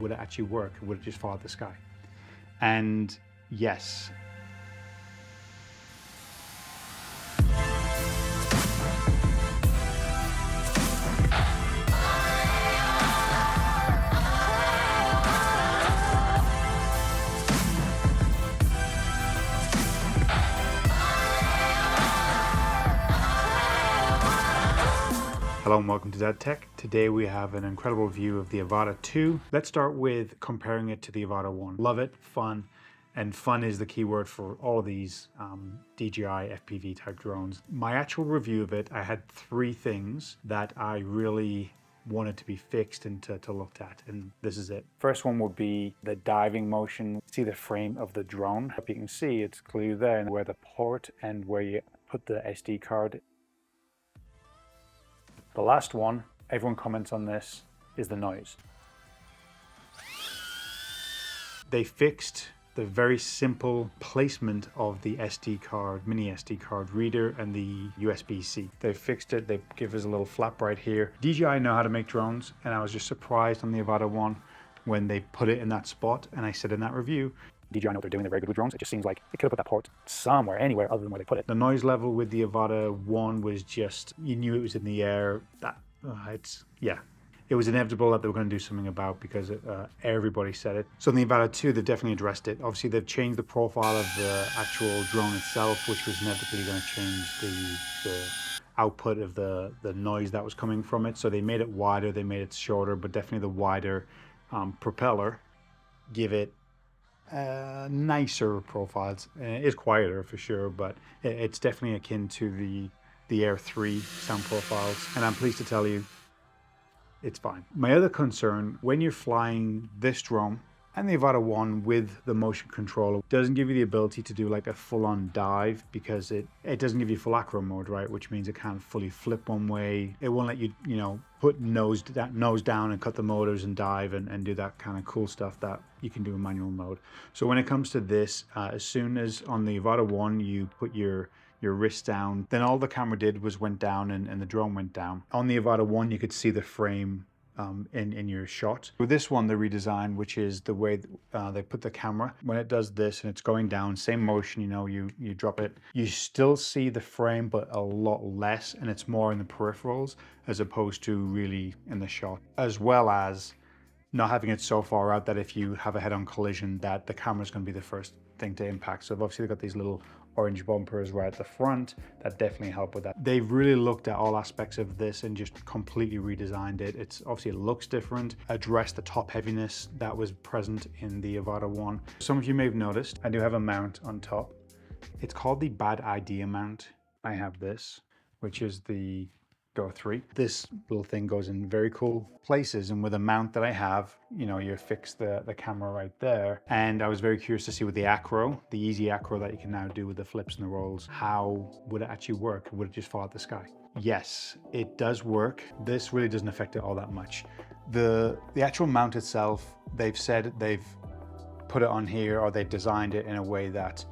would it actually work? Would it just fall out of the sky? And yes. Hello and welcome to DadTech. Today we have an incredible view of the Avata 2. Let's start with comparing it to the Avata 1. Love it, fun, and fun is the key word for all of these DJI FPV type drones. My actual review of it, I had three things that I really wanted to be fixed and to look at, and this is it. First one would be the diving motion. See the frame of the drone. If you can see, it's clearly there, and where the port and where you put the SD card. The last one, everyone comments on this, is the noise. They fixed the very simple placement of the SD card, mini SD card reader and the USB-C. They fixed it, they give us a little flap right here. DJI know how to make drones, and I was just surprised on the Avata 1 when they put it in that spot, and I said in that review, DJI know what they're doing, they're very good with drones. It just seems like they could have put that port somewhere, anywhere other than where they put it. The noise level with the Avata 1 was just, you knew it was in the air. It was inevitable that they were going to do something about, because everybody said it. So in the Avata 2, they've definitely addressed it. Obviously, they've changed the profile of the actual drone itself, which was inevitably going to change the output of the noise that was coming from it. So they made it wider, they made it shorter, but definitely the wider propeller give it nicer profiles. It is quieter for sure, but it's definitely akin to the Air 3 sound profiles, and I'm pleased to tell you it's fine. My other concern, when you're flying this drone and the Avata 1 with the motion controller, doesn't give you the ability to do like a full-on dive, because it doesn't give you full acro mode, right? Which means it can't fully flip one way. It won't let you, put nose down and cut the motors and dive and do that kind of cool stuff that you can do in manual mode. So when it comes to this, as soon as on the Avata 1 you put your wrist down, then all the camera did was went down and the drone went down. On the Avata 1 you could see the frame in your shot. With this one, the redesign, which is the way they put the camera, when it does this and it's going down, same motion, you drop it, you still see the frame, but a lot less, and it's more in the peripherals as opposed to really in the shot, as well as not having it so far out that if you have a head-on collision that the camera is going to be the first thing to impact. So obviously they've got these little orange bumpers right at the front that definitely help with that. They've really looked at all aspects of this and just completely redesigned it. It's obviously, it looks different, addressed the top heaviness that was present in the Avata 1. Some of you may have noticed I do have a mount on top. It's called the Bad Idea mount. I have this, which is the Go 3. This little thing goes in very cool places, and with a mount that I have, you fix the camera right there. And I was very curious to see with the acro, the easy acro that you can now do with the flips and the rolls, how would it actually work? Would it just fall out the sky? Yes, it does work. This really doesn't affect it all that much. The actual mount itself, they've said they've put it on here, or they've designed it in a way that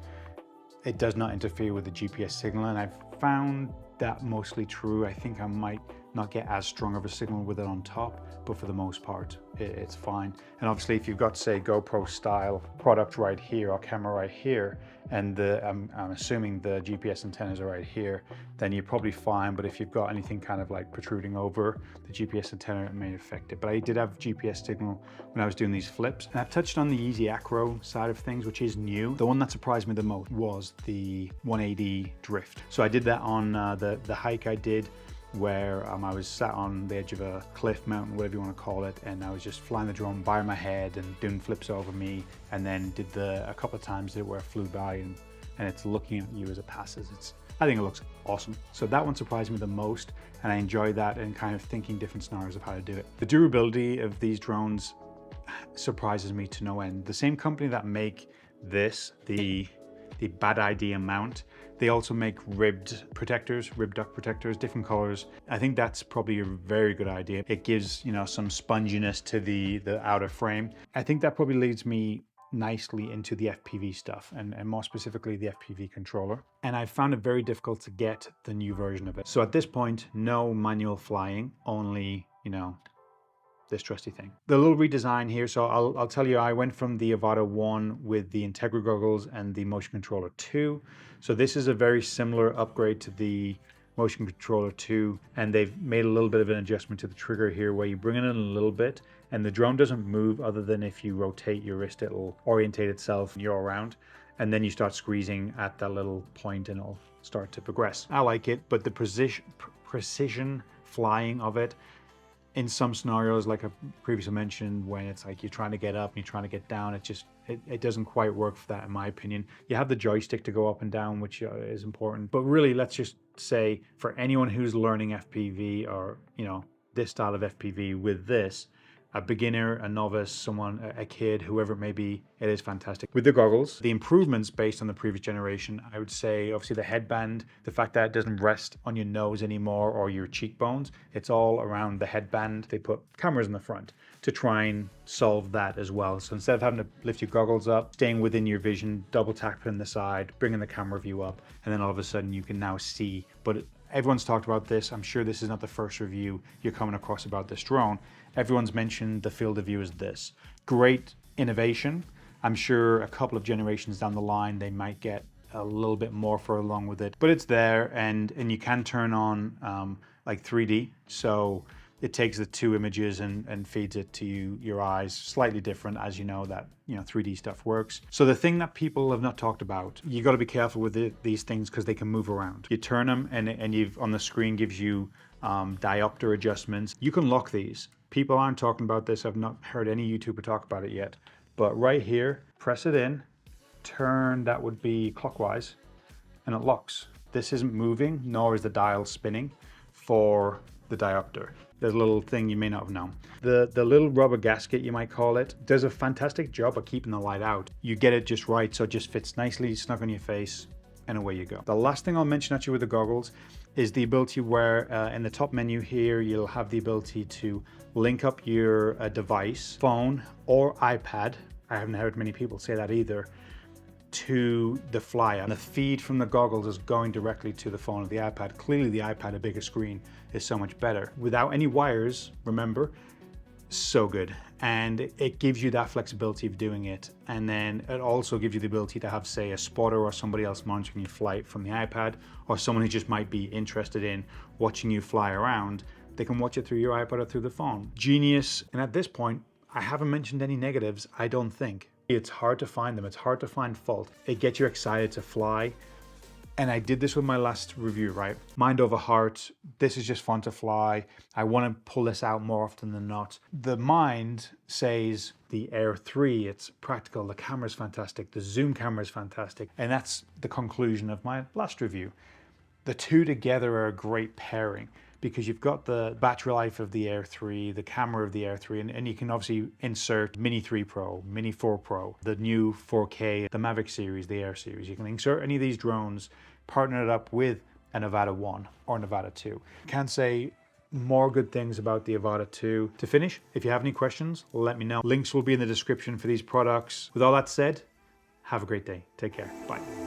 it does not interfere with the GPS signal, and I've found that mostly true. I think I might not get as strong of a signal with it on top, but for the most part it's fine. And obviously if you've got, say, GoPro style product right here or camera right here, and I'm assuming the GPS antennas are right here, then you're probably fine. But if you've got anything kind of like protruding over the GPS antenna, it may affect it. But I did have GPS signal when I was doing these flips. And I've touched on the easy acro side of things, which is new. The one that surprised me the most was the 180 drift. So I did that on the hike I did, where I was sat on the edge of a cliff, mountain, whatever you want to call it, and I was just flying the drone by my head and doing flips over me, and then did a couple of times where it flew by and it's looking at you as it passes. I think it looks awesome. So that one surprised me the most, and I enjoyed that and kind of thinking different scenarios of how to do it. The durability of these drones surprises me to no end. The same company that make this, the Bad Idea mount, they also make ribbed protectors, ribbed duck protectors, different colors. I think that's probably a very good idea. It gives, some sponginess to the outer frame. I think that probably leads me nicely into the FPV stuff, and more specifically the FPV controller. And I found it very difficult to get the new version of it. So at this point, no manual flying, only, this trusty thing. The little redesign here, so I'll tell you, I went from the Avata 1 with the Integra goggles and the Motion Controller 2. So this is a very similar upgrade to the Motion Controller 2, and they've made a little bit of an adjustment to the trigger here where you bring it in a little bit and the drone doesn't move other than if you rotate your wrist, it'll orientate itself and you're around, and then you start squeezing at that little point and it'll start to progress. I like it, but the precision flying of it, in some scenarios, like I previously mentioned, when it's like you're trying to get up and you're trying to get down, it doesn't quite work for that, in my opinion. You have the joystick to go up and down, which is important. But really, let's just say for anyone who's learning FPV or, you know, this style of FPV with this, a beginner, a novice, someone, a kid, whoever it may be, it is fantastic. With the goggles, the improvements based on the previous generation, I would say obviously the headband, the fact that it doesn't rest on your nose anymore or your cheekbones, it's all around the headband. They put cameras in the front to try and solve that as well. So instead of having to lift your goggles up, staying within your vision, double tapping the side, bringing the camera view up, and then all of a sudden you can now see. But everyone's talked about this. I'm sure this is not the first review you're coming across about this drone. Everyone's mentioned the field of view as this. Great innovation. I'm sure a couple of generations down the line, they might get a little bit more for along with it, but it's there, and you can turn on like 3D. So it takes the two images and feeds it to your eyes. Slightly different, as you know, that 3D stuff works. So the thing that people have not talked about, you got to be careful with these things because they can move around. You turn them and you've on the screen gives you diopter adjustments. You can lock these. People aren't talking about this. I've not heard any YouTuber talk about it yet. But right here, press it in, turn, that would be clockwise, and it locks. This isn't moving, nor is the dial spinning for the diopter. There's a little thing you may not have known. The little rubber gasket, you might call it, does a fantastic job of keeping the light out. You get it just right, so it just fits nicely, snug on your face, and away you go. The last thing I'll mention actually with the goggles is the ability where in the top menu here, you'll have the ability to link up your device, phone or iPad. I haven't heard many people say that either, to the flyer. And the feed from the goggles is going directly to the phone or the iPad. Clearly the iPad, a bigger screen, is so much better. Without any wires, remember, so good. And it gives you that flexibility of doing it. And then it also gives you the ability to have, say, a spotter or somebody else monitoring your flight from the iPad, or someone who just might be interested in watching you fly around. They can watch it through your iPad or through the phone. Genius. And at this point, I haven't mentioned any negatives, I don't think. It's hard to find them. It's hard to find fault. It gets you excited to fly. And I did this with my last review, right? Mind over heart. This is just fun to fly. I want to pull this out more often than not. The mind says the Air 3, it's practical. The camera's fantastic. The zoom camera is fantastic. And that's the conclusion of my last review. The two together are a great pairing, because you've got the battery life of the Air 3, the camera of the Air 3, and you can obviously insert Mini 3 Pro, Mini 4 Pro, the new 4K, the Mavic series, the Air series. You can insert any of these drones, partner it up with an Avata 1 or an Avata 2. Can't say more good things about the Avata 2. To finish, if you have any questions, let me know. Links will be in the description for these products. With all that said, have a great day. Take care. Bye.